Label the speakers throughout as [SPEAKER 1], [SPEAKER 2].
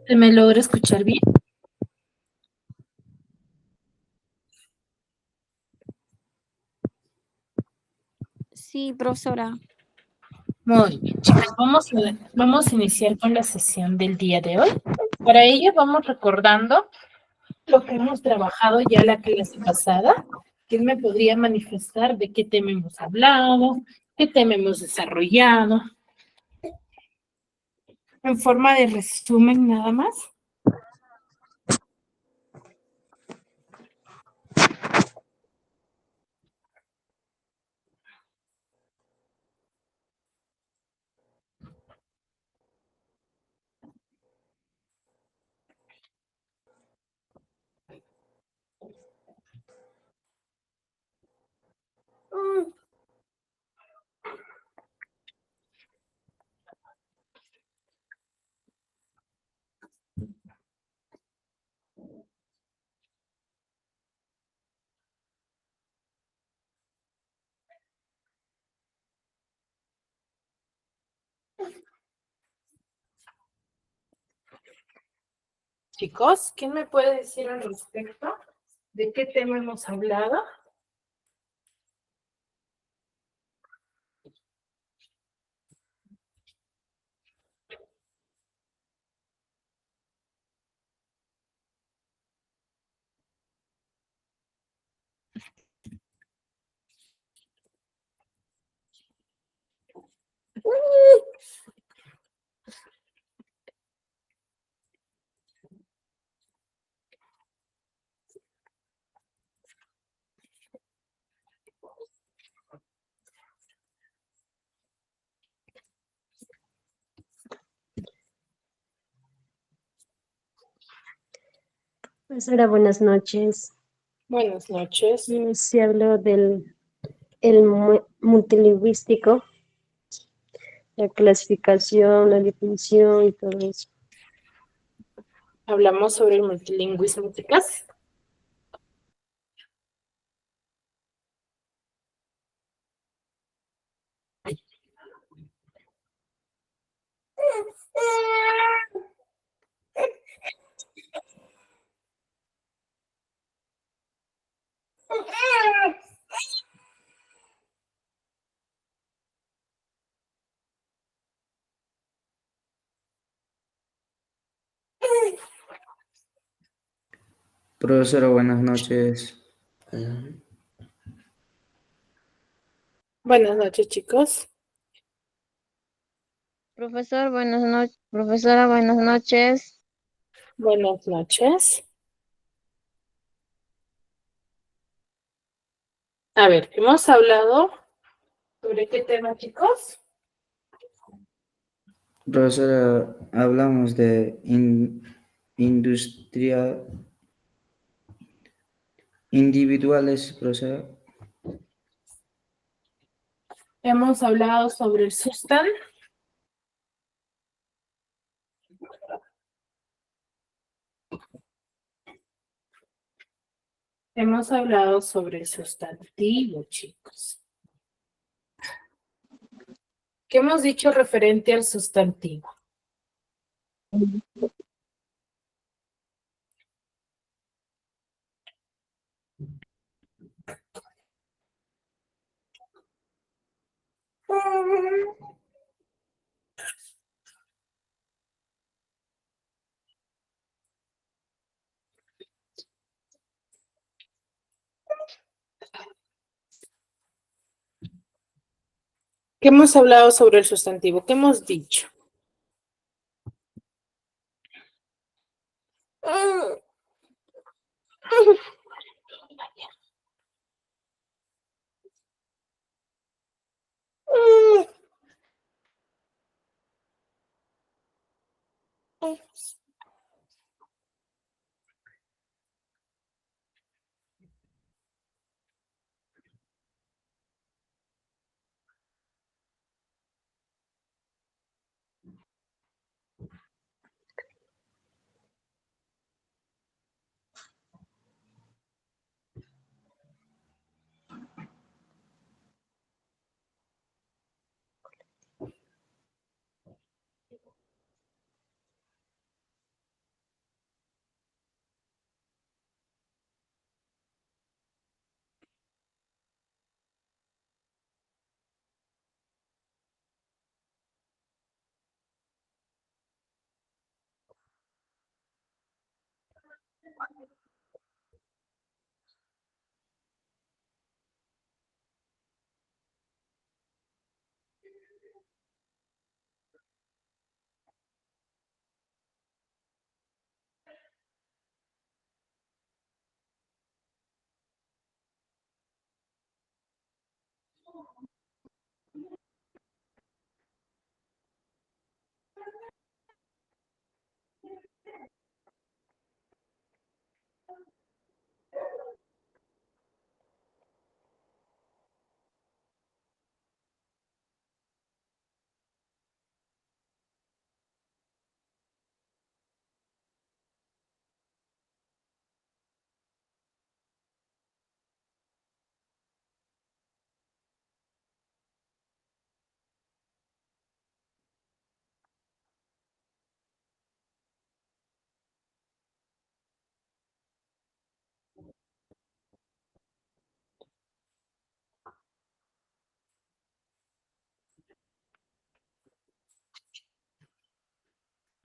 [SPEAKER 1] ¿Se me logra escuchar bien?
[SPEAKER 2] Sí, profesora.
[SPEAKER 1] Muy bien, chicos, vamos a iniciar con la sesión del día de hoy. Para ello vamos recordando lo que hemos trabajado ya la clase pasada. ¿Quién me podría manifestar de qué tema hemos hablado, qué tema hemos desarrollado? En forma de resumen nada más. Chicos, ¿quién me puede decir al respecto de qué tema hemos hablado?
[SPEAKER 3] Profesora, buenas noches.
[SPEAKER 1] Buenas noches.
[SPEAKER 3] Se habló del multilingüístico, la clasificación, la definición y todo eso.
[SPEAKER 1] Hablamos sobre el multilingüismo eficaz.
[SPEAKER 4] Profesora, buenas noches.
[SPEAKER 1] Buenas noches, chicos.
[SPEAKER 2] Profesor, buenas noches. Profesora, buenas noches.
[SPEAKER 1] Buenas noches. A ver, hemos hablado sobre qué tema, chicos.
[SPEAKER 4] Profesora, hablamos de industria individuales, profesora.
[SPEAKER 1] Hemos hablado sobre el sustantivo. Hemos hablado sobre el sustantivo, chicos. ¿Qué hemos dicho referente al sustantivo? ¿Qué hemos hablado sobre el sustantivo? ¿Qué hemos dicho?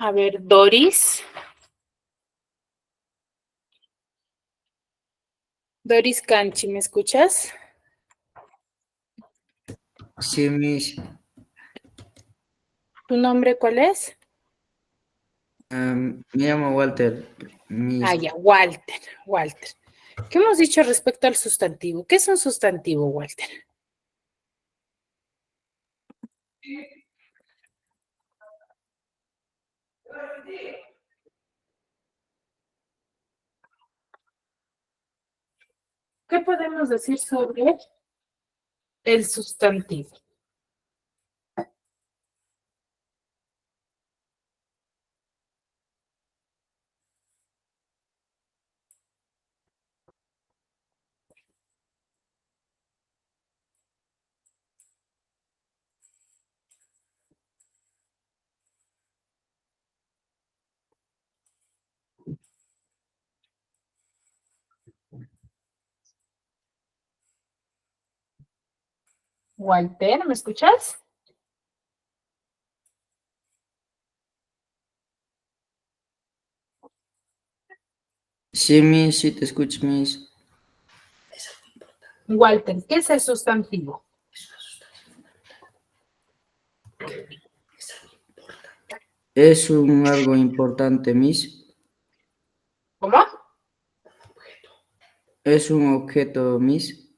[SPEAKER 1] A ver, Doris. Doris Canchi, ¿me escuchas?
[SPEAKER 4] Sí, Miss.
[SPEAKER 1] ¿Tu nombre cuál es?
[SPEAKER 4] Me llamo Walter.
[SPEAKER 1] Ah,
[SPEAKER 4] Miss.
[SPEAKER 1] ya, Walter, Walter. ¿Qué hemos dicho respecto al sustantivo? ¿Qué es un sustantivo, Walter? ¿Qué podemos decir sobre el sustantivo? Walter, ¿me escuchas?
[SPEAKER 4] Sí, Miss, sí te escucho, Miss.
[SPEAKER 1] Walter, ¿qué es el sustantivo?
[SPEAKER 4] Es un algo importante, Miss.
[SPEAKER 1] ¿Cómo?
[SPEAKER 4] Es un objeto, Miss.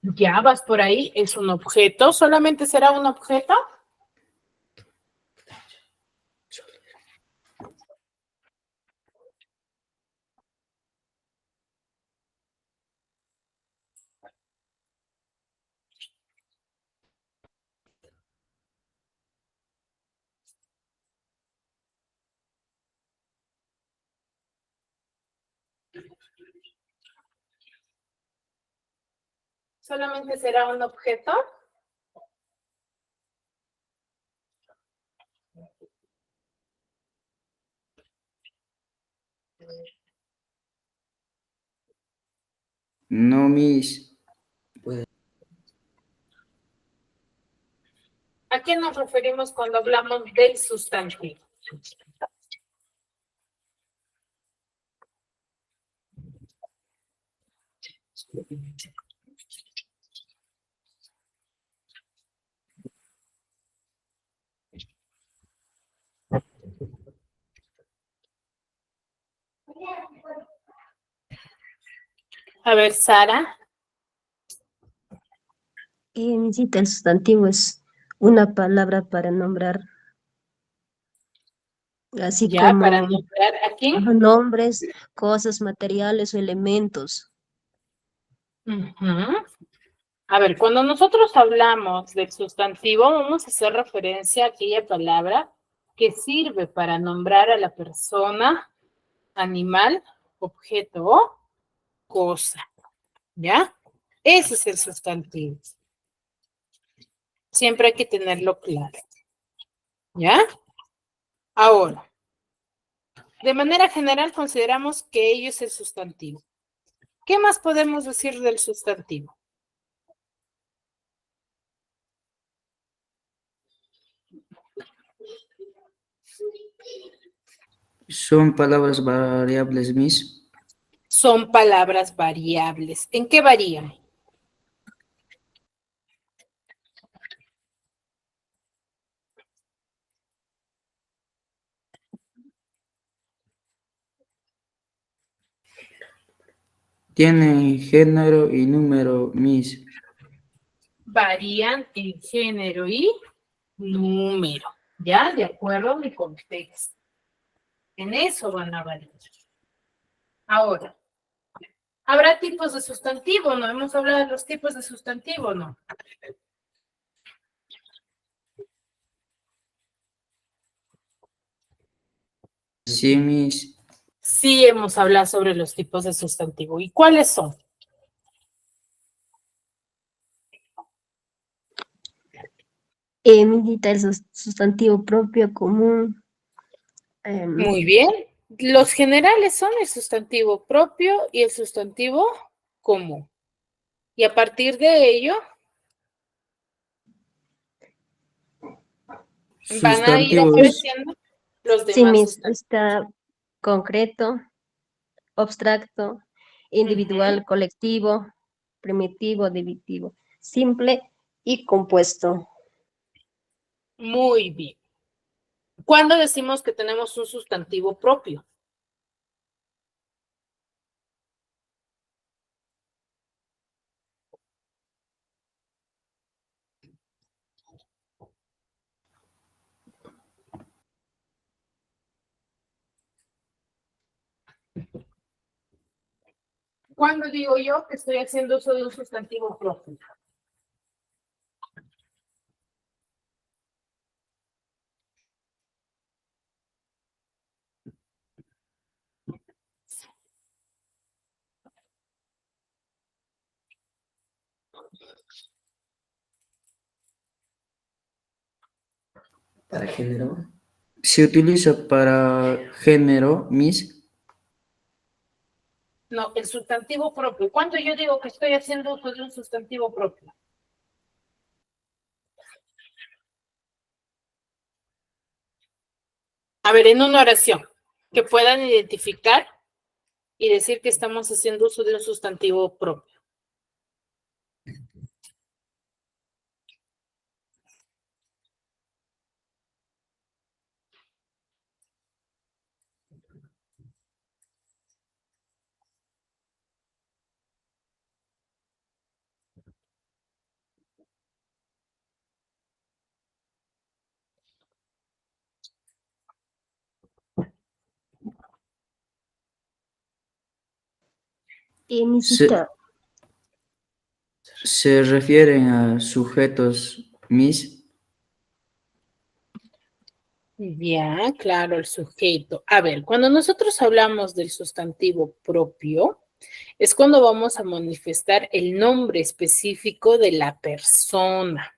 [SPEAKER 1] Ya vas por ahí, es un objeto, ¿solamente será un objeto? ¿Solamente será un objeto?
[SPEAKER 4] No, Miss.
[SPEAKER 1] ¿A qué nos referimos cuando hablamos del sustantivo? A ver, Sara.
[SPEAKER 3] Misita, el sustantivo es una palabra para nombrar, así
[SPEAKER 1] Ya, para
[SPEAKER 3] como
[SPEAKER 1] nombrar aquí.
[SPEAKER 3] nombres, cosas, materiales o elementos.
[SPEAKER 1] Ujú. A ver, cuando nosotros hablamos del sustantivo, vamos a hacer referencia a aquella palabra que sirve para nombrar a la persona, animal, objeto o cosa. ¿Ya? Ese es el sustantivo. Siempre hay que tenerlo claro. ¿Ya? Ahora, de manera general consideramos que ello es el sustantivo. ¿Qué más podemos decir del sustantivo?
[SPEAKER 4] Son palabras variables, Miss.
[SPEAKER 1] Son palabras variables. ¿En qué varían?
[SPEAKER 4] Tienen género y número, Miss.
[SPEAKER 1] Varían en género y número, ¿ya? De acuerdo a mi contexto. En eso van a variar. Ahora, ¿habrá tipos de sustantivo? ¿No? Hemos hablado de los tipos de sustantivo, ¿no?
[SPEAKER 4] Sí, Miss.
[SPEAKER 1] Sí hemos hablado sobre los tipos de sustantivo. ¿Y cuáles son?
[SPEAKER 3] Mijita, el sustantivo propio, común.
[SPEAKER 1] Muy bien. Los generales son el sustantivo propio y el sustantivo común. Y a partir de ello, van a ir
[SPEAKER 4] Sustantivos.
[SPEAKER 1] apareciendo los
[SPEAKER 3] Sí,
[SPEAKER 1] demás
[SPEAKER 3] Miss,
[SPEAKER 1] sustantivos.
[SPEAKER 3] está concreto, abstracto, individual, colectivo, primitivo, divisivo, simple y compuesto.
[SPEAKER 1] Muy bien. ¿Cuándo decimos que tenemos un sustantivo propio? ¿Cuándo digo yo que estoy haciendo uso de un sustantivo propio?
[SPEAKER 4] ¿Para género? Se utiliza para género, Miss.
[SPEAKER 1] No, el sustantivo propio. ¿Cuándo yo digo que estoy haciendo uso de un sustantivo propio? A ver, en una oración, que puedan identificar y decir que estamos haciendo uso de un sustantivo propio.
[SPEAKER 3] Mijita,
[SPEAKER 4] Se refieren a sujetos, Miss.
[SPEAKER 1] Ya, claro, el sujeto. A ver, cuando nosotros hablamos del sustantivo propio, es cuando vamos a manifestar el nombre específico de la persona.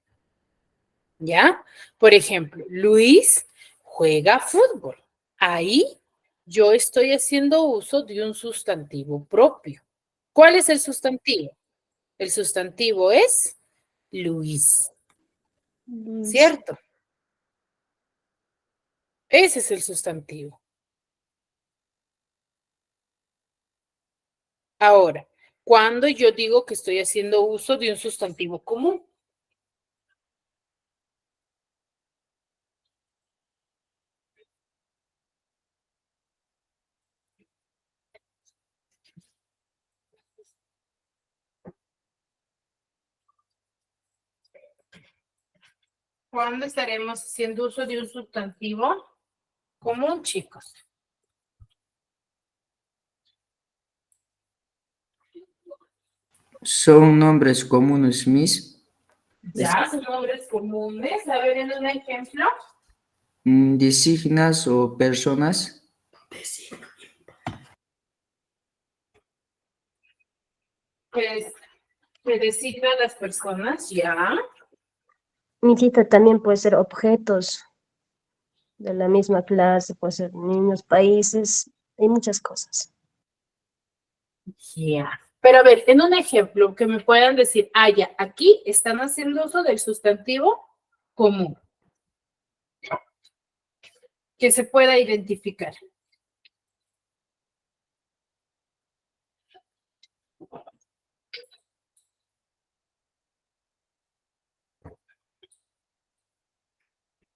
[SPEAKER 1] ¿Ya? Por ejemplo, Luis juega fútbol. Ahí yo estoy haciendo uso de un sustantivo propio. ¿Cuál es el sustantivo? El sustantivo es Luis,
[SPEAKER 3] Luis.
[SPEAKER 1] ¿cierto? Ese es el sustantivo. Ahora, cuando yo digo que estoy haciendo uso de un sustantivo común, ¿cuándo estaremos haciendo uso de un sustantivo común, chicos?
[SPEAKER 4] Son nombres comunes, Miss.
[SPEAKER 1] Ya, son nombres comunes. A ver, en un ejemplo.
[SPEAKER 4] Designas o personas.
[SPEAKER 1] Pues, que designa a las personas, ya.
[SPEAKER 3] Mijita, también puede ser objetos de la misma clase, puede ser niños, países, y muchas cosas.
[SPEAKER 1] Ya. Pero a ver, en un ejemplo que me puedan decir, ya, aquí están haciendo uso del sustantivo común, que se pueda identificar.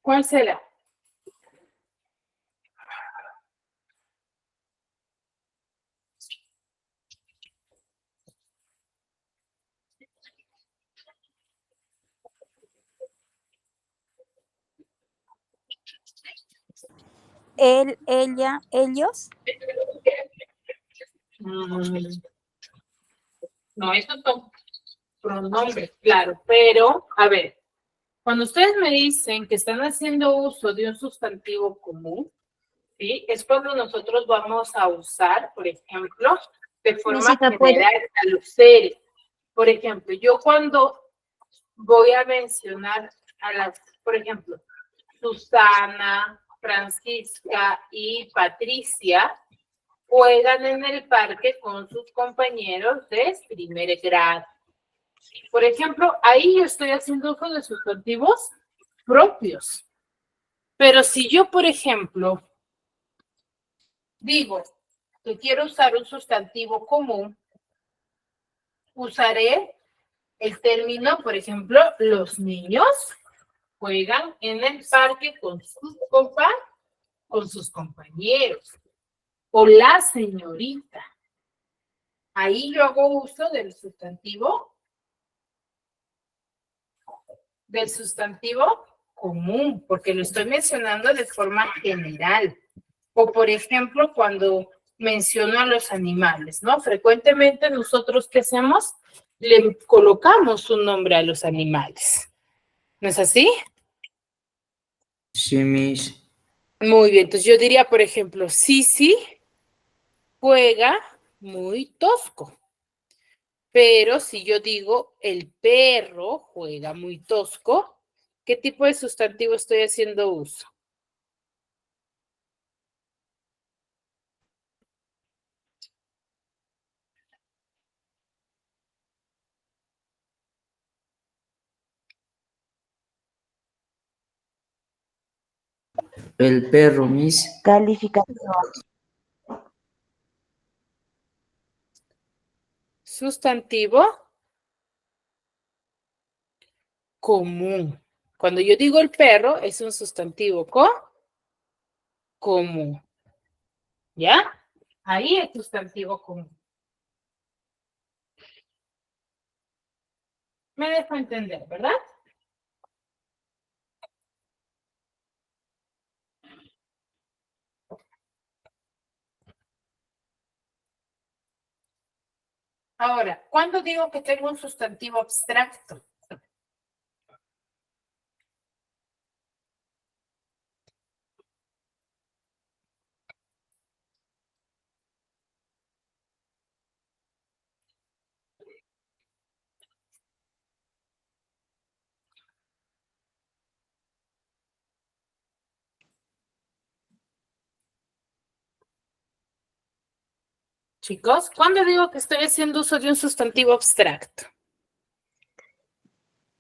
[SPEAKER 1] ¿Cuál será?
[SPEAKER 5] Él, ella, ellos.
[SPEAKER 1] Mm, no, esos son pronombres, claro, pero, a ver, cuando ustedes me dicen que están haciendo uso de un sustantivo común, ¿sí? Es cuando nosotros vamos a usar, por ejemplo, de forma
[SPEAKER 3] Misita, ¿puede?
[SPEAKER 1] general a los seres. Por ejemplo, yo cuando voy a mencionar a las, por ejemplo, Susana, Francisca y Patricia, juegan en el parque con sus compañeros de primer grado. Por ejemplo, ahí yo estoy haciendo uso de sustantivos propios. Pero si yo, por ejemplo, digo que quiero usar un sustantivo común, usaré el término, por ejemplo, los niños juegan en el parque con sus compañeros. O la señorita. Ahí yo hago uso del sustantivo común, porque lo estoy mencionando de forma general. O por ejemplo, cuando menciono a los animales, ¿no? Frecuentemente nosotros, ¿qué hacemos? Le colocamos un nombre a los animales. ¿No es así?
[SPEAKER 4] Sí, Miss.
[SPEAKER 1] Muy bien, entonces yo diría, por ejemplo, Sisi juega muy tosco. Pero si yo digo el perro juega muy tosco, ¿qué tipo de sustantivo estoy haciendo uso?
[SPEAKER 4] El perro, Miss.
[SPEAKER 3] Calificación.
[SPEAKER 1] Sustantivo común. Cuando yo digo el perro, es un sustantivo común. ¿Ya? Ahí es sustantivo común. Me dejo entender, ¿verdad? Ahora, ¿cuándo digo que tengo un sustantivo abstracto? Chicos, ¿cuándo digo que estoy haciendo uso de un sustantivo abstracto?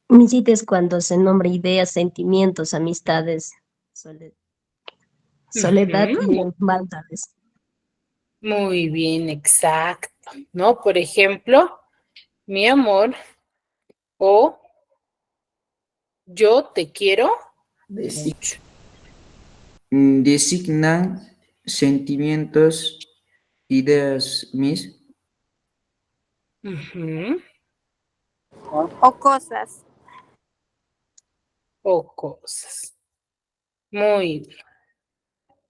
[SPEAKER 3] Misita es cuando se nombra ideas, sentimientos, amistades, soledad y maldades.
[SPEAKER 1] Muy bien, exacto, ¿no? Por ejemplo, mi amor o yo te quiero mucho.
[SPEAKER 4] Designan sentimientos, ideas, Miss.
[SPEAKER 1] Ujú.
[SPEAKER 5] O cosas.
[SPEAKER 1] O cosas. Muy bien.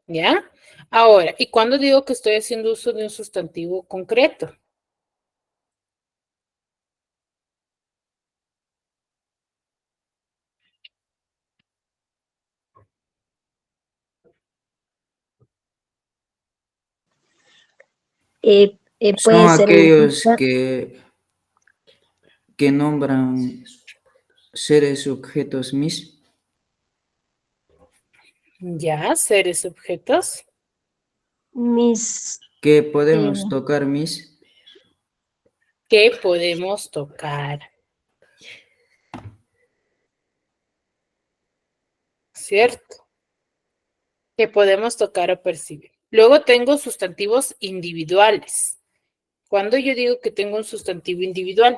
[SPEAKER 1] ¿Ya? Ahora, ¿y cuándo digo que estoy haciendo uso de un sustantivo concreto?
[SPEAKER 3] Puede
[SPEAKER 4] Son
[SPEAKER 3] ser
[SPEAKER 4] aquellos
[SPEAKER 3] misita,
[SPEAKER 4] que nombran seres, objetos, Miss.
[SPEAKER 1] ¿Ya? Seres, objetos.
[SPEAKER 3] mis,
[SPEAKER 4] Que
[SPEAKER 3] eh,
[SPEAKER 4] podemos tocar, Miss.
[SPEAKER 1] Que podemos tocar. ¿Cierto? Que podemos tocar o percibir. Luego tengo sustantivos individuales. ¿Cuándo yo digo que tengo un sustantivo individual?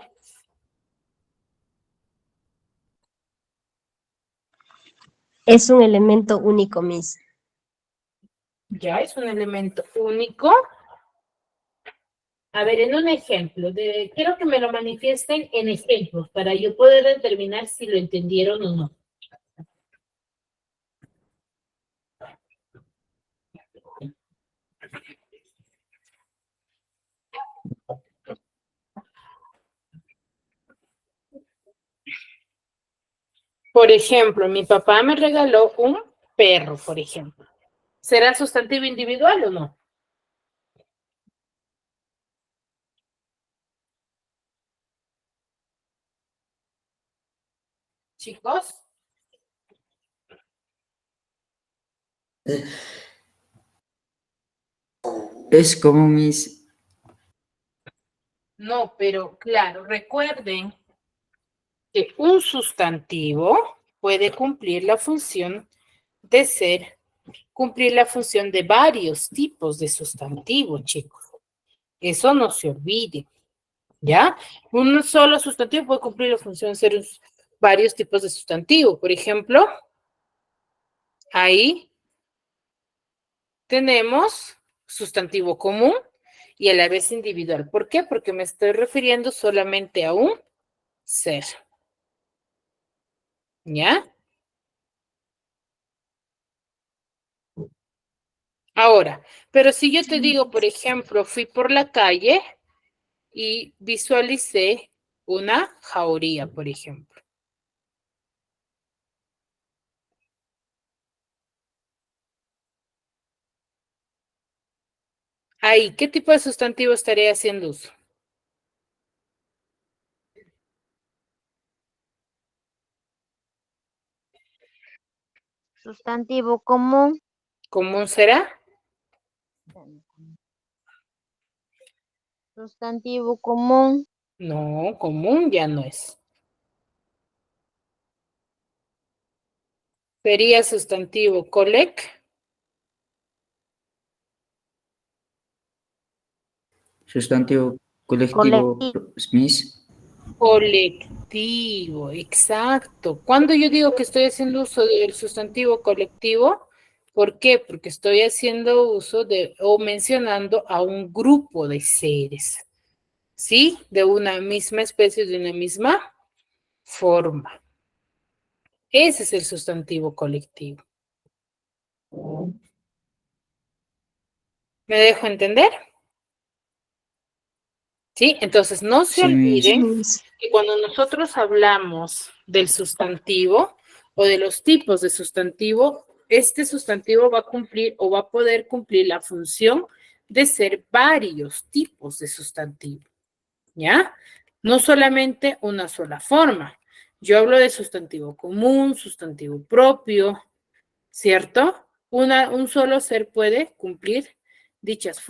[SPEAKER 3] Es un elemento único, Miss.
[SPEAKER 1] Ya es un elemento único. A ver, en un ejemplo, quiero que me lo manifiesten en ejemplos para yo poder determinar si lo entendieron o no. Por ejemplo, mi papá me regaló un perro, por ejemplo. ¿Será sustantivo individual o no? Chicos,
[SPEAKER 4] Es como mis,
[SPEAKER 1] no, pero claro, recuerden que un sustantivo puede cumplir la función cumplir la función de varios tipos de sustantivo, chicos. Eso no se olvide, ¿ya? Un solo sustantivo puede cumplir la función de ser varios tipos de sustantivo. Por ejemplo, ahí tenemos sustantivo común y a la vez individual. ¿Por qué? Porque me estoy refiriendo solamente a un ser. ¿Ya? Ahora, pero si yo te digo, por ejemplo, fui por la calle y visualicé una jauría, por ejemplo. Ahí, ¿qué tipo de sustantivo estaría haciendo uso?
[SPEAKER 2] Sustantivo común.
[SPEAKER 1] ¿Común será?
[SPEAKER 2] Sustantivo común.
[SPEAKER 1] No, común ya no es. Sería sustantivo
[SPEAKER 4] sustantivo colectivo,
[SPEAKER 2] Colectivo.
[SPEAKER 4] Miss.
[SPEAKER 1] colectivo, exacto. Cuando yo digo que estoy haciendo uso del sustantivo colectivo, ¿por qué? Porque estoy haciendo uso de o mencionando a un grupo de seres, ¿sí? De una misma especie, de una misma forma. Ese es el sustantivo colectivo. ¿Me dejo entender? ¿Sí? Entonces, no se
[SPEAKER 4] Sí, Miss.
[SPEAKER 3] Sí,
[SPEAKER 1] olviden
[SPEAKER 3] Miss.
[SPEAKER 1] que cuando nosotros hablamos del sustantivo o de los tipos de sustantivo, este sustantivo va a cumplir o va a poder cumplir la función de ser varios tipos de sustantivo, ¿ya? No solamente una sola forma. Yo hablo de sustantivo común, sustantivo propio, ¿cierto? Un solo ser puede cumplir dichas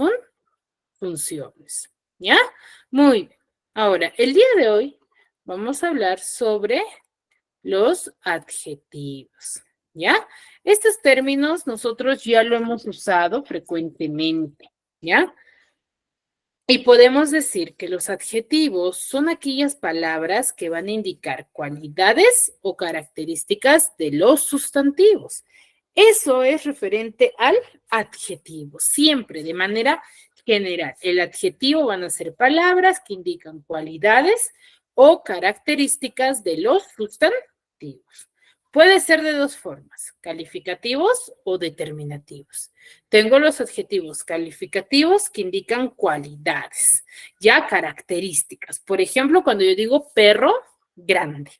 [SPEAKER 1] funciones, ¿ya? Muy bien. Ahora, el día de hoy vamos a hablar sobre los adjetivos, ¿ya? Estos términos nosotros ya lo hemos usado frecuentemente, ¿ya? Y podemos decir que los adjetivos son aquellas palabras que van a indicar cualidades o características de los sustantivos. Eso es referente al adjetivo, siempre de manera general. El adjetivo van a ser palabras que indican cualidades o características de los sustantivos. Puede ser de dos formas, calificativos o determinativos. Tengo los adjetivos calificativos que indican cualidades, ya características. Por ejemplo, cuando yo digo perro grande.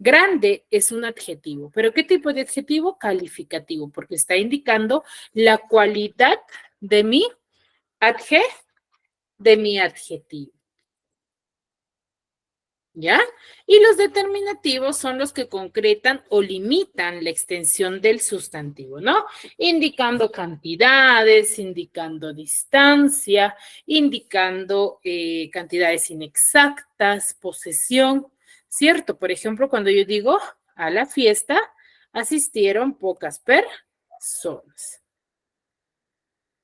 [SPEAKER 1] Grande es un adjetivo, pero ¿qué tipo de adjetivo? Calificativo, porque está indicando la cualidad de mi adjetivo. ¿Ya? Y los determinativos son los que concretan o limitan la extensión del sustantivo, ¿no? Indicando cantidades, indicando distancia, indicando cantidades inexactas, posesión, ¿cierto? Por ejemplo, cuando yo digo a la fiesta asistieron pocas personas,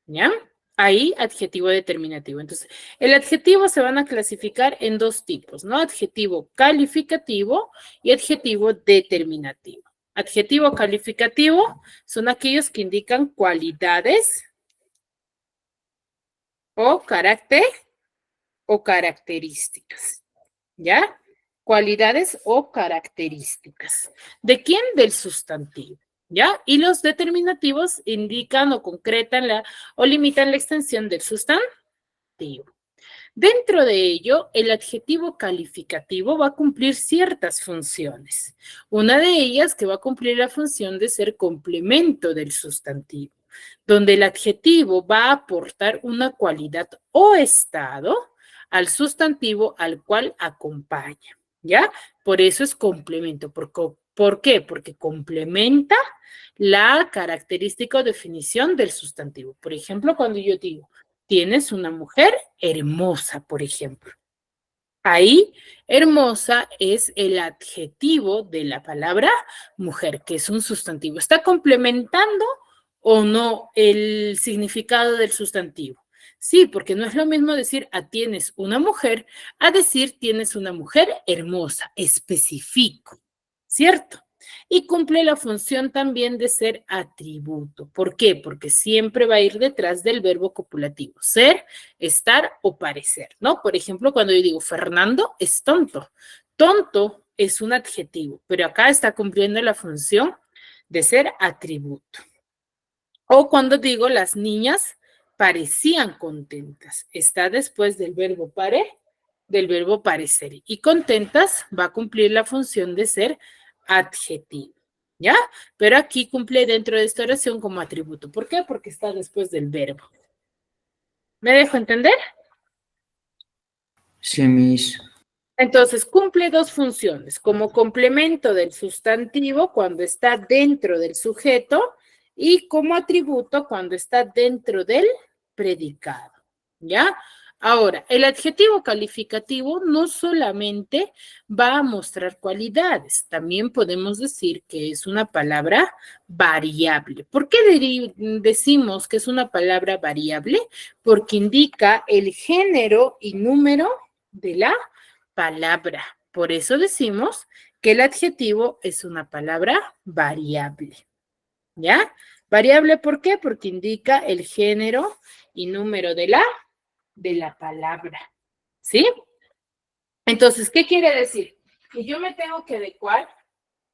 [SPEAKER 1] ¿ya? Ahí, adjetivo determinativo. Entonces, el adjetivo se van a clasificar en dos tipos, ¿no? Adjetivo calificativo y adjetivo determinativo. Adjetivo calificativo son aquellos que indican cualidades o carácter o características, ¿ya? Cualidades o características. ¿De quién? Del sustantivo, ¿ya? Y los determinativos indican o concretan o limitan la extensión del sustantivo. Dentro de ello, el adjetivo calificativo va a cumplir ciertas funciones. Una de ellas que va a cumplir la función de ser complemento del sustantivo, donde el adjetivo va a aportar una cualidad o estado al sustantivo al cual acompaña, ¿ya? Por eso es complemento. ¿Por qué? Porque complementa la característica o definición del sustantivo. Por ejemplo, cuando yo digo, tienes una mujer hermosa, por ejemplo. Ahí, hermosa es el adjetivo de la palabra mujer, que es un sustantivo. ¿Está complementando o no el significado del sustantivo? Sí, porque no es lo mismo decir tienes una mujer a decir tienes una mujer hermosa, específico, ¿cierto? Y cumple la función también de ser atributo. ¿Por qué? Porque siempre va a ir detrás del verbo copulativo, ser, estar o parecer, ¿no? Por ejemplo, cuando yo digo Fernando es tonto. Tonto es un adjetivo, pero acá está cumpliendo la función de ser atributo. O cuando digo las niñas parecían contentas, está después del verbo parecer. Y contentas va a cumplir la función de ser adjetivo, ¿ya? Pero aquí cumple dentro de esta oración como atributo. ¿Por qué? Porque está después del verbo. ¿Me dejo entender?
[SPEAKER 4] Sí, Miss.
[SPEAKER 1] Entonces, cumple dos funciones, como complemento del sustantivo cuando está dentro del sujeto y como atributo cuando está dentro del predicado, ¿ya? Ahora, el adjetivo calificativo no solamente va a mostrar cualidades, también podemos decir que es una palabra variable. ¿Por qué decimos que es una palabra variable? Porque indica el género y número de la palabra. Por eso decimos que el adjetivo es una palabra variable, ¿ya? Variable, ¿por qué? Porque indica el género y número de la palabra, ¿sí? Entonces, ¿qué quiere decir? Que yo me tengo que adecuar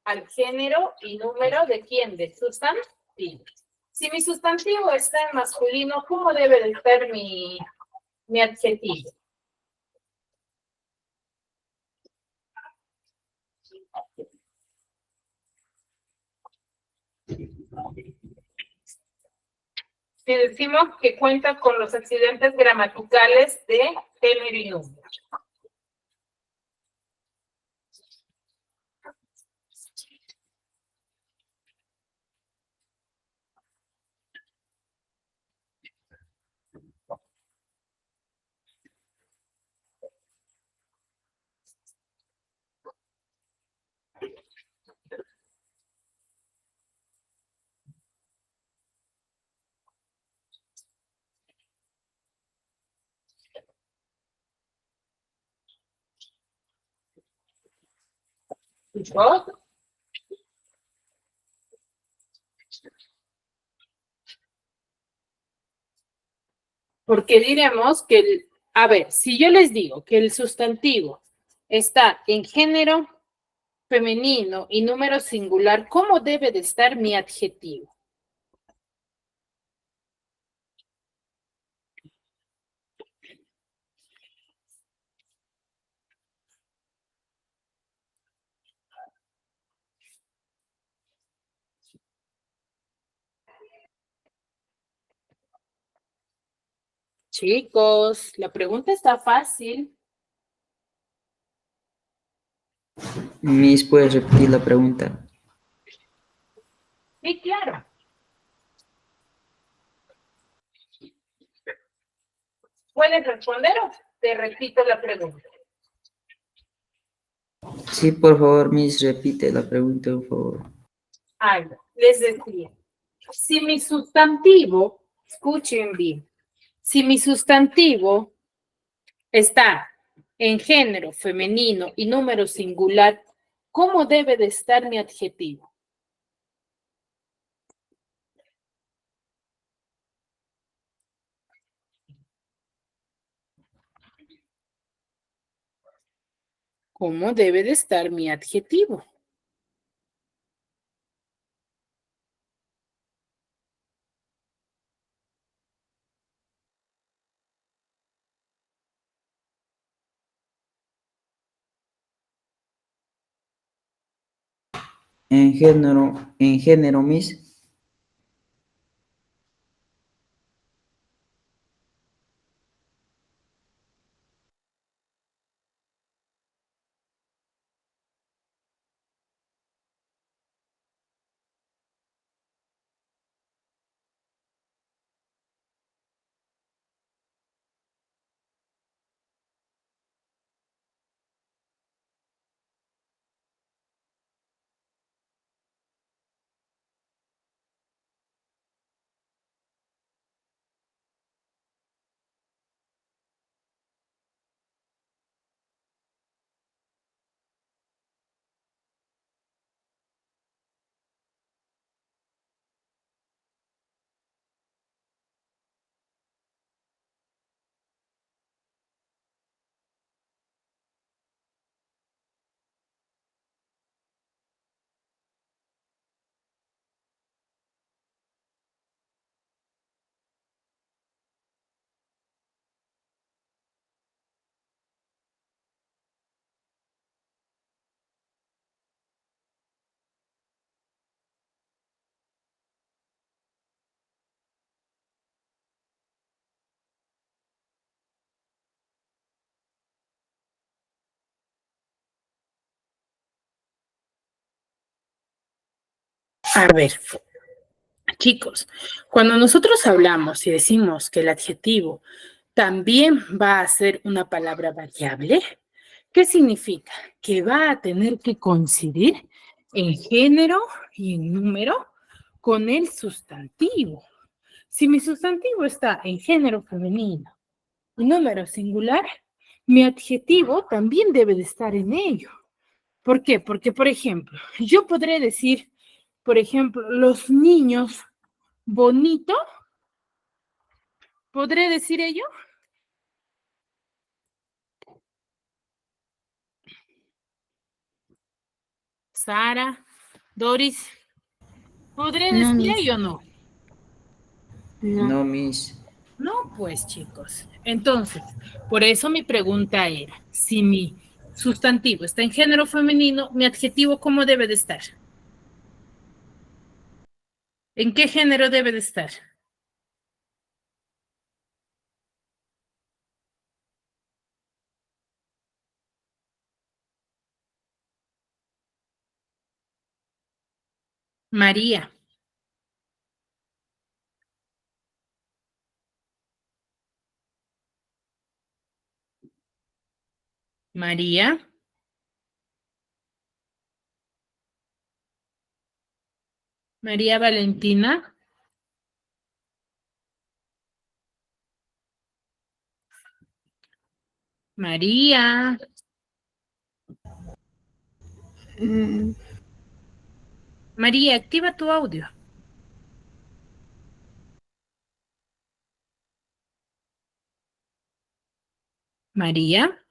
[SPEAKER 1] al género y número de quién, del sustantivo. Si mi sustantivo está en masculino, ¿cómo debe de estar mi adjetivo? Si decimos que cuenta con los accidentes gramaticales de género y número. ¿No? Porque diremos que, a ver, si yo les digo que el sustantivo está en género femenino y número singular, ¿cómo debe de estar mi adjetivo? Chicos, la pregunta está fácil.
[SPEAKER 4] Miss, ¿puedes repetir la pregunta?
[SPEAKER 1] Sí, claro. ¿Puedes responder o te repito la pregunta?
[SPEAKER 4] Sí, por favor, Miss, repite la pregunta, por favor.
[SPEAKER 1] Ay, les decía, si mi sustantivo, escuchen bien, si mi sustantivo está en género femenino y número singular, ¿cómo debe de estar mi adjetivo? ¿cómo debe de estar mi adjetivo?
[SPEAKER 4] En género, Miss.
[SPEAKER 1] A ver, chicos, cuando nosotros hablamos y decimos que el adjetivo también va a ser una palabra variable, ¿qué significa? Que va a tener que coincidir en género y en número con el sustantivo. Si mi sustantivo está en género femenino y número singular, mi adjetivo también debe de estar en ello. ¿Por qué? Porque, por ejemplo, yo podré decir, por ejemplo, los niños bonito, ¿podré decir ello? Sara, Doris, ¿podré
[SPEAKER 2] No,
[SPEAKER 1] decir
[SPEAKER 2] Miss.
[SPEAKER 1] ello o no?
[SPEAKER 2] No.
[SPEAKER 4] No, Miss.
[SPEAKER 1] No, pues chicos. Entonces, por eso mi pregunta era, si mi sustantivo está en género femenino, mi adjetivo, ¿cómo debe de estar? ¿En qué género debe de estar? María. María. María Valentina. María.
[SPEAKER 2] Mm,
[SPEAKER 1] María, activa tu audio. María.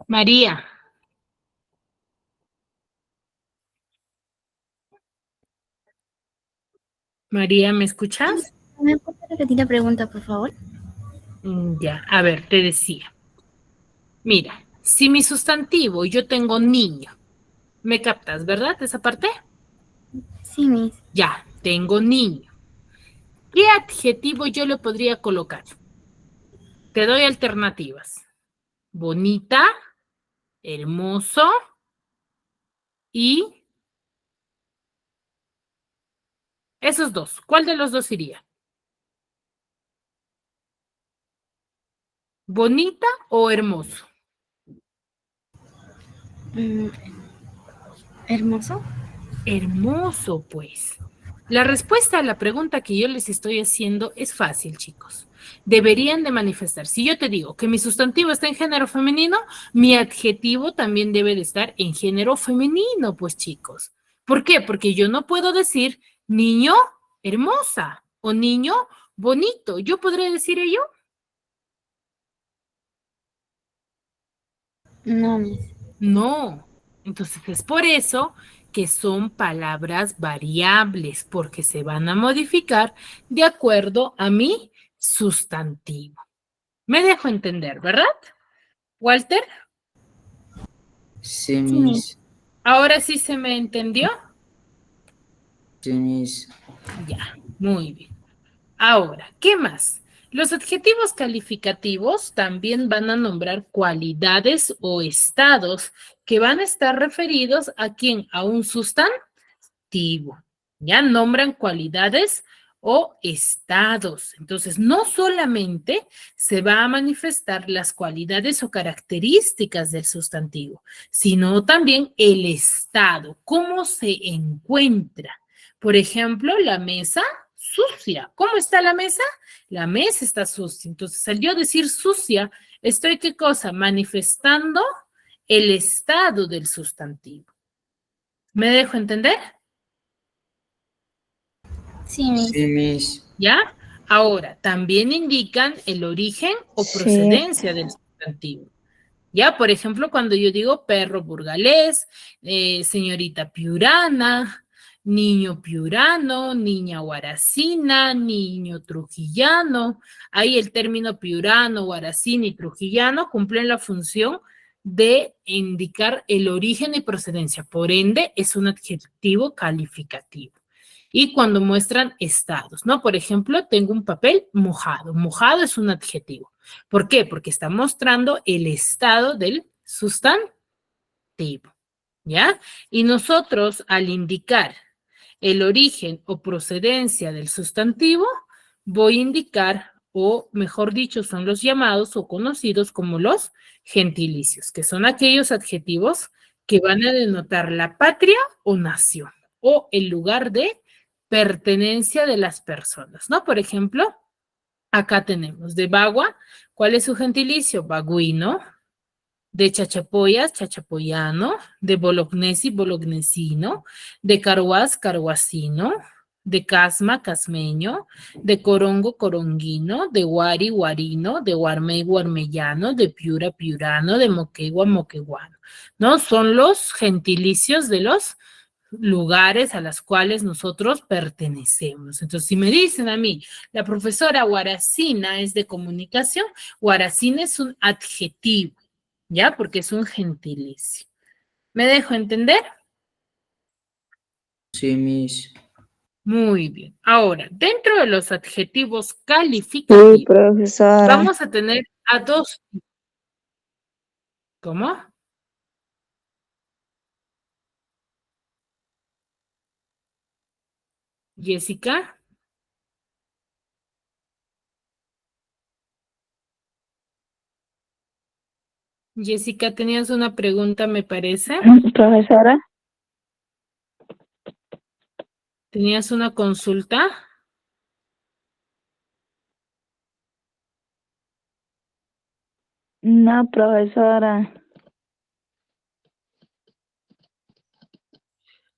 [SPEAKER 1] María. María, ¿me escuchas?
[SPEAKER 2] ¿Me puede repetir la pregunta, por favor?
[SPEAKER 1] Ya, a ver, te decía. Mira, si mi sustantivo yo tengo niño, ¿me captas, verdad? Esa parte.
[SPEAKER 2] Sí, Miss.
[SPEAKER 1] Ya, tengo niño. ¿Qué adjetivo yo le podría colocar? Te doy alternativas. Bonita, hermoso y esos dos. ¿Cuál de los dos iría? ¿Bonita o hermoso?
[SPEAKER 2] Mm, ¿Hermoso?
[SPEAKER 1] Hermoso, pues. La respuesta a la pregunta que yo les estoy haciendo es fácil, chicos. Deberían de manifestar. Si yo te digo que mi sustantivo está en género femenino, mi adjetivo también debe de estar en género femenino, pues, chicos. ¿Por qué? Porque yo no puedo decir niño hermosa o niño bonito. ¿Yo podré decir ello?
[SPEAKER 2] No, Miss.
[SPEAKER 1] No. Entonces es por eso que son palabras variables, porque se van a modificar de acuerdo a mi sustantivo. Me dejo entender, ¿verdad? Walter,
[SPEAKER 4] Sí, Miss.
[SPEAKER 1] ¿ahora sí se me entendió?
[SPEAKER 4] Sí, Miss.
[SPEAKER 1] Ya, muy bien. Ahora, ¿qué más? Los adjetivos calificativos también van a nombrar cualidades o estados que van a estar referidos a quién, a un sustantivo. Ya nombran cualidades o estados. Entonces, no solamente se va a manifestar las cualidades o características del sustantivo, sino también el estado, cómo se encuentra. Por ejemplo, la mesa sucia. ¿Cómo está la mesa? La mesa está sucia. Entonces, al yo decir sucia, estoy, ¿qué cosa? Manifestando el estado del sustantivo. ¿Me dejo entender?
[SPEAKER 2] Sí, Miss.
[SPEAKER 4] Sí, Miss.
[SPEAKER 1] ¿Ya? Ahora, también indican el origen o
[SPEAKER 2] Sí.
[SPEAKER 1] procedencia del sustantivo. ¿Ya? Por ejemplo, cuando yo digo perro burgalés, señorita piurana, niño piurano, niña guaracina, niño trujillano, ahí el término piurano, guaracina y trujillano cumplen la función de indicar el origen y procedencia. Por ende, es un adjetivo calificativo. Y cuando muestran estados, ¿no? Por ejemplo, tengo un papel mojado. Mojado es un adjetivo. ¿Por qué? Porque está mostrando el estado del sustantivo, ¿ya? Y nosotros, al indicar el origen o procedencia del sustantivo, voy a indicar, o mejor dicho, son los llamados o conocidos como los gentilicios, que son aquellos adjetivos que van a denotar la patria o nación, o el lugar de pertenencia de las personas, ¿no? Por ejemplo, acá tenemos de Bagua, ¿cuál es su gentilicio? Baguino. De Chachapoyas, chachapoyano. De Bolognesi, bolognesino. De Carhuaz, carhuacino. De Casma, casmeño. De Corongo, coronguino. De Guari, guarino. De Guarmey, guarmellano. De Piura, piurano. De Moquegua, moqueguano. ¿No? Son los gentilicios de los lugares a los cuales nosotros pertenecemos. Entonces, si me dicen a mí, la profesora Guaracina es de comunicación, Guaracina es un adjetivo, ¿ya? Porque es un gentilicio. ¿Me dejo entender?
[SPEAKER 4] Sí, Miss.
[SPEAKER 1] Muy bien. Ahora, dentro de los adjetivos calificativos,
[SPEAKER 2] Sí, profesora.
[SPEAKER 1] vamos a tener a dos. ¿Cómo? Jessica. Jessica, tenías una pregunta, me parece.
[SPEAKER 2] Profesora.
[SPEAKER 1] ¿Tenías una consulta?
[SPEAKER 2] No, profesora.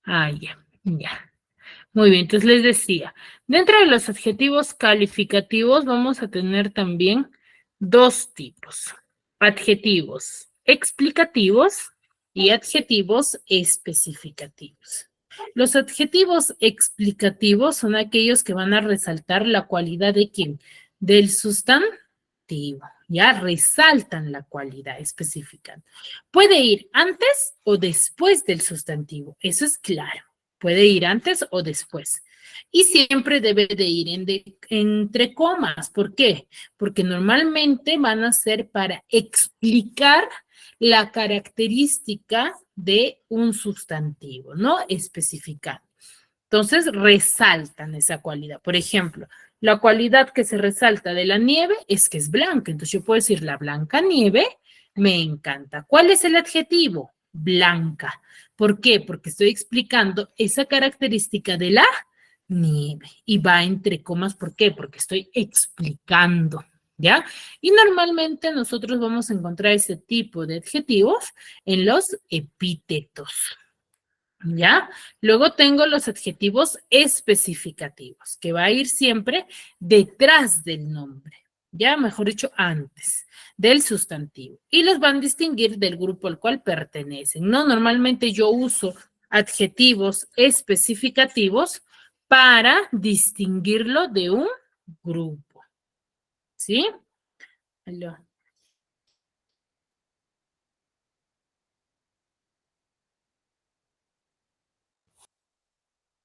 [SPEAKER 1] Ah, ya, ya. Muy bien, entonces les decía, dentro de los adjetivos calificativos vamos a tener también dos tipos, adjetivos explicativos y adjetivos especificativos. Los adjetivos explicativos son aquellos que van a resaltar la cualidad de quién, del sustantivo, ya resaltan la cualidad específica. Puede ir antes o después del sustantivo, eso es claro. Puede ir antes o después. Y siempre debe de ir entre comas. ¿Por qué? Porque normalmente van a ser para explicar la característica de un sustantivo, ¿no? Especificar. Entonces, resaltan esa cualidad. Por ejemplo, la cualidad que se resalta de la nieve es que es blanca. Entonces, yo puedo decir, la blanca nieve me encanta. ¿Cuál es el adjetivo? Blanca. ¿Por qué? Porque estoy explicando esa característica de la nieve. Y va entre comas, ¿por qué? Porque estoy explicando, ¿ya? Y normalmente nosotros vamos a encontrar ese tipo de adjetivos en los epítetos. ¿Ya? Luego tengo los adjetivos especificativos, que va a ir siempre detrás del nombre, ya, mejor dicho, antes del sustantivo. Y los van a distinguir del grupo al cual pertenecen, ¿no? Normalmente yo uso adjetivos especificativos para distinguirlo de un grupo, ¿sí? Aló.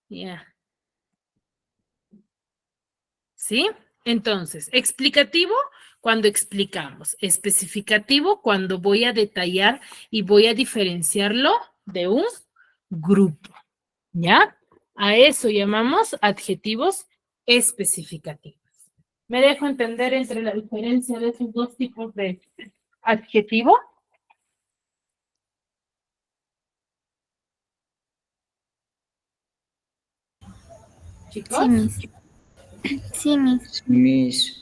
[SPEAKER 1] Ya. ¿Sí? Entonces, explicativo cuando explicamos, especificativo cuando voy a detallar y voy a diferenciarlo de un grupo, ¿ya? A eso llamamos adjetivos especificativos. ¿Me dejo entender entre la diferencia de esos dos tipos de adjetivo? Chicos.
[SPEAKER 5] Sí, Miss. Sí, Miss.
[SPEAKER 4] Sí, Miss.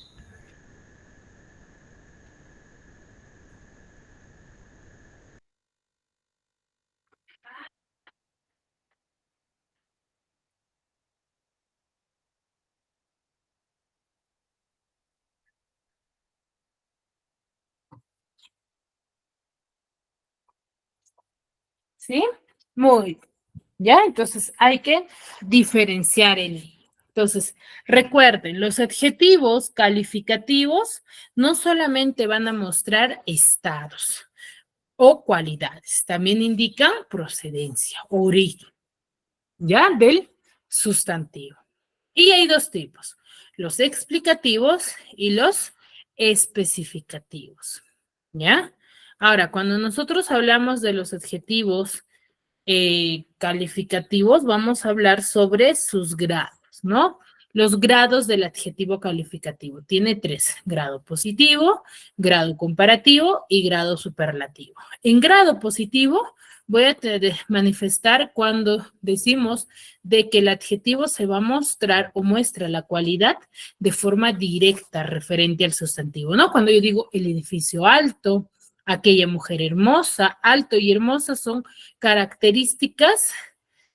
[SPEAKER 1] ¿Sí? Muy bien. ¿Ya? Entonces hay que diferenciar el. Entonces, recuerden, los adjetivos calificativos no solamente van a mostrar estados o cualidades, también indican procedencia, origen, ¿ya? Del sustantivo. Y hay dos tipos, los explicativos y los especificativos, ¿ya? Ahora, cuando nosotros hablamos de los adjetivos calificativos, vamos a hablar sobre sus grados, ¿no? Los grados del adjetivo calificativo. Tiene tres: grado positivo, grado comparativo y grado superlativo. En grado positivo voy a manifestar cuando decimos de que el adjetivo se va a mostrar o muestra la cualidad de forma directa referente al sustantivo, ¿no? Cuando yo digo el edificio alto, aquella mujer hermosa, alto y hermosa son características,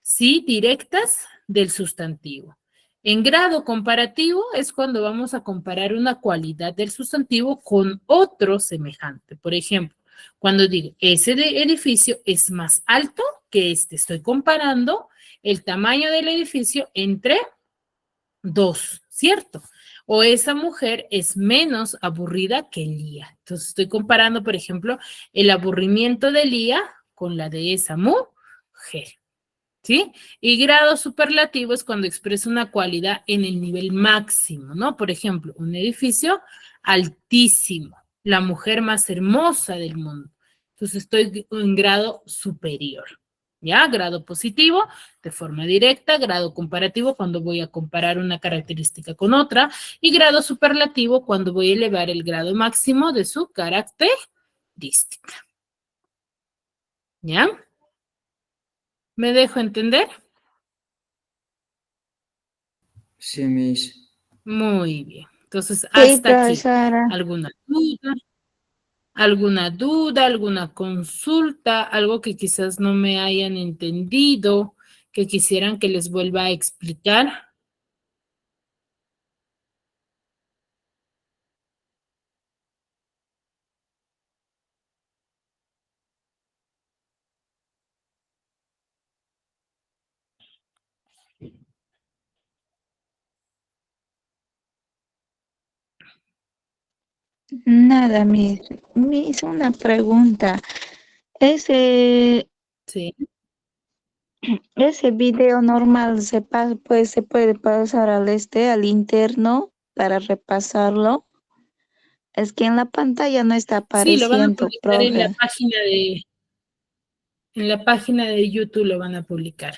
[SPEAKER 1] sí, directas del sustantivo. En grado comparativo es cuando vamos a comparar una cualidad del sustantivo con otro semejante. Por ejemplo, cuando digo, ese edificio es más alto que este, estoy comparando el tamaño del edificio entre dos, ¿cierto? O esa mujer es menos aburrida que Lía. Entonces estoy comparando, por ejemplo, el aburrimiento de Lía con la de esa mujer, ¿sí? Y grado superlativo es cuando expreso una cualidad en el nivel máximo, ¿no? Por ejemplo, un edificio altísimo, la mujer más hermosa del mundo. Entonces estoy en grado superior. ¿Ya? Grado positivo de forma directa, grado comparativo cuando voy a comparar una característica con otra y grado superlativo cuando voy a elevar el grado máximo de su característica. ¿Ya? ¿Me dejo entender?
[SPEAKER 4] Sí, Miss.
[SPEAKER 1] Muy bien. Entonces,
[SPEAKER 2] Sí,
[SPEAKER 1] hasta aquí.
[SPEAKER 2] profesora.
[SPEAKER 1] ¿Alguna duda? ¿Alguna duda? ¿Alguna consulta? ¿Algo que quizás no me hayan entendido? ¿Que quisieran que les vuelva a explicar?
[SPEAKER 2] Nada, me hizo una pregunta. Ese,
[SPEAKER 1] Sí.
[SPEAKER 2] ese video normal pues, se puede pasar al interno para repasarlo. Es que en la pantalla no está
[SPEAKER 1] Sí, lo van a
[SPEAKER 2] apareciendo,
[SPEAKER 1] publicar
[SPEAKER 2] profe.
[SPEAKER 1] en la página de YouTube lo van a publicar.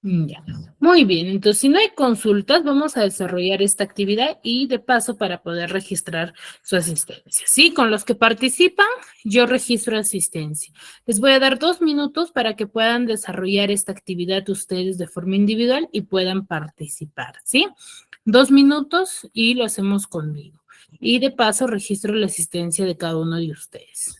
[SPEAKER 1] Ya. Muy bien, entonces si no hay consultas, vamos a desarrollar esta actividad y de paso para poder registrar su asistencia. Sí, con los que participan, yo registro asistencia. Les voy a dar 2 minutos para que puedan desarrollar esta actividad ustedes de forma individual y puedan participar, ¿sí? 2 minutos y lo hacemos conmigo. Y de paso registro la asistencia de cada uno de ustedes.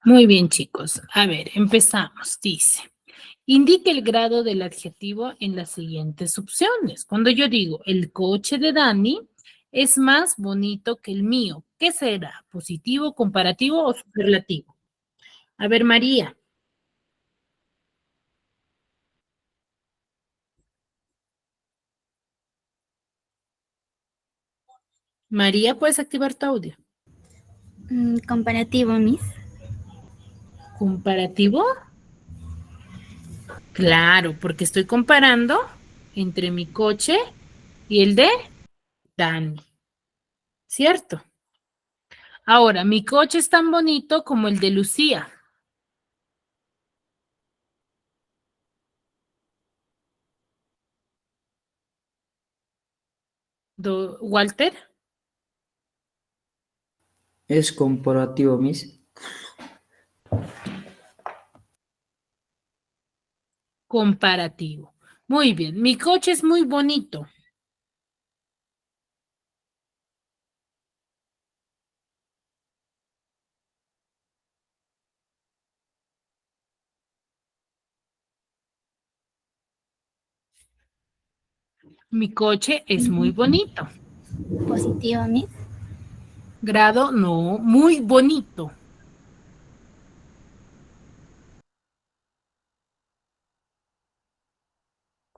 [SPEAKER 1] Muy bien, chicos. A ver, empezamos. Dice, indique el grado del adjetivo en las siguientes opciones. Cuando yo digo, el coche de Dani es más bonito que el mío, ¿qué será? ¿Positivo, comparativo o superlativo? A ver, María. María, ¿puedes activar tu audio?
[SPEAKER 5] Comparativo, Miss.
[SPEAKER 1] ¿Comparativo? Claro, porque estoy comparando entre mi coche y el de Dani, ¿cierto? Ahora, mi coche es tan bonito como el de Lucía. Walter,
[SPEAKER 4] Es comparativo, Miss.
[SPEAKER 1] Comparativo. Muy bien. Mi coche es muy bonito. Mi coche es muy bonito.
[SPEAKER 5] Positivo, Miss.
[SPEAKER 1] Grado, no, muy bonito.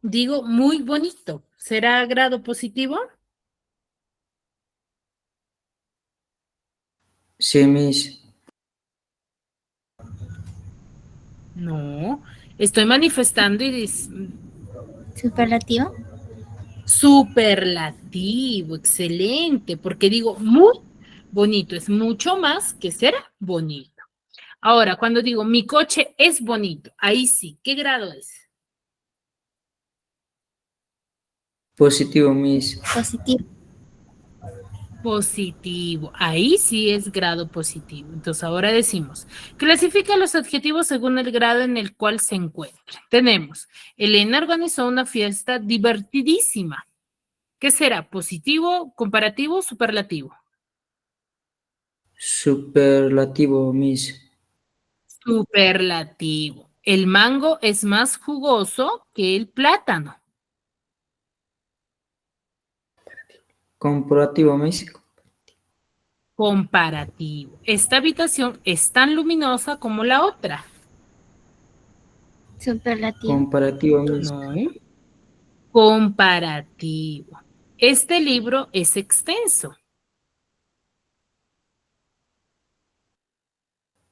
[SPEAKER 1] Digo muy bonito. ¿Será grado positivo?
[SPEAKER 4] Sí, Miss.
[SPEAKER 1] No. Estoy manifestando y
[SPEAKER 5] Superlativo.
[SPEAKER 1] superlativo, excelente, porque digo muy bonito, es mucho más que ser bonito. Ahora, cuando digo mi coche es bonito, ahí sí, ¿qué grado es?
[SPEAKER 4] Positivo, Miss.
[SPEAKER 5] Positivo.
[SPEAKER 1] Positivo, ahí sí es grado positivo. Entonces ahora decimos, clasifica los adjetivos según el grado en el cual se encuentran. Tenemos, Elena organizó una fiesta divertidísima. ¿Qué será? ¿Positivo, comparativo, superlativo?
[SPEAKER 4] Superlativo, Miss.
[SPEAKER 1] Superlativo. El mango es más jugoso que el plátano.
[SPEAKER 4] Comparativo, Miss.
[SPEAKER 1] Comparativo. Esta habitación es tan luminosa como la otra.
[SPEAKER 5] Superlativo.
[SPEAKER 4] Comparativo, Miss.
[SPEAKER 1] No. Comparativo. Este libro es extenso.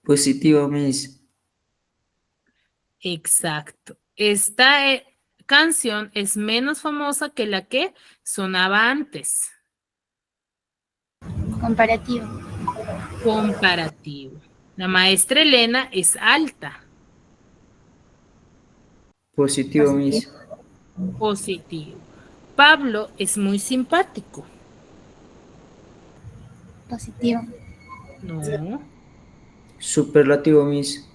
[SPEAKER 4] Positivo, Miss.
[SPEAKER 1] Exacto. Esta canción es menos famosa que la que sonaba antes.
[SPEAKER 5] Comparativo.
[SPEAKER 1] Comparativo. La maestra Elena es alta.
[SPEAKER 4] Positivo, Miss.
[SPEAKER 1] Positivo. Pablo es muy simpático.
[SPEAKER 5] Positivo.
[SPEAKER 1] No.
[SPEAKER 4] Superlativo, Miss.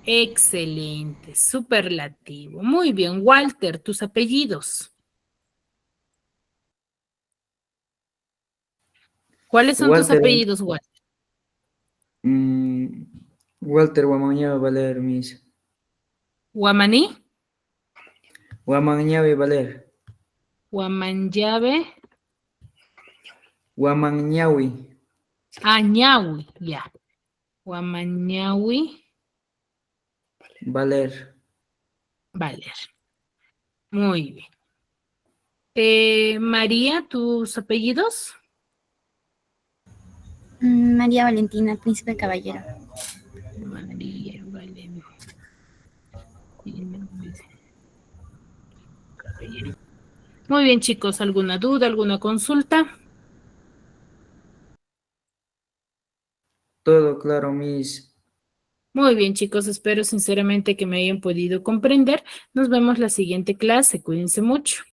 [SPEAKER 1] Excelente. Superlativo. Muy bien. Walter, tus apellidos. ¿Cuáles son tus
[SPEAKER 4] Walter,
[SPEAKER 1] apellidos, Walter?
[SPEAKER 4] mm, Walter Guamañabe Valer, Miss.
[SPEAKER 1] Guamaní,
[SPEAKER 4] Guamañabe Valer.
[SPEAKER 1] Guamanyabe,
[SPEAKER 4] Guamañawi.
[SPEAKER 1] Añahui, ya. Guamanyahui,
[SPEAKER 4] Valer.
[SPEAKER 1] Valer. Muy bien. María, tus apellidos.
[SPEAKER 5] María Valentina, príncipe caballero.
[SPEAKER 1] María Valentina. Muy bien, chicos. ¿Alguna duda, alguna consulta?
[SPEAKER 4] Todo claro, Miss.
[SPEAKER 1] Muy bien, chicos. Espero sinceramente que me hayan podido comprender. Nos vemos la siguiente clase. Cuídense mucho.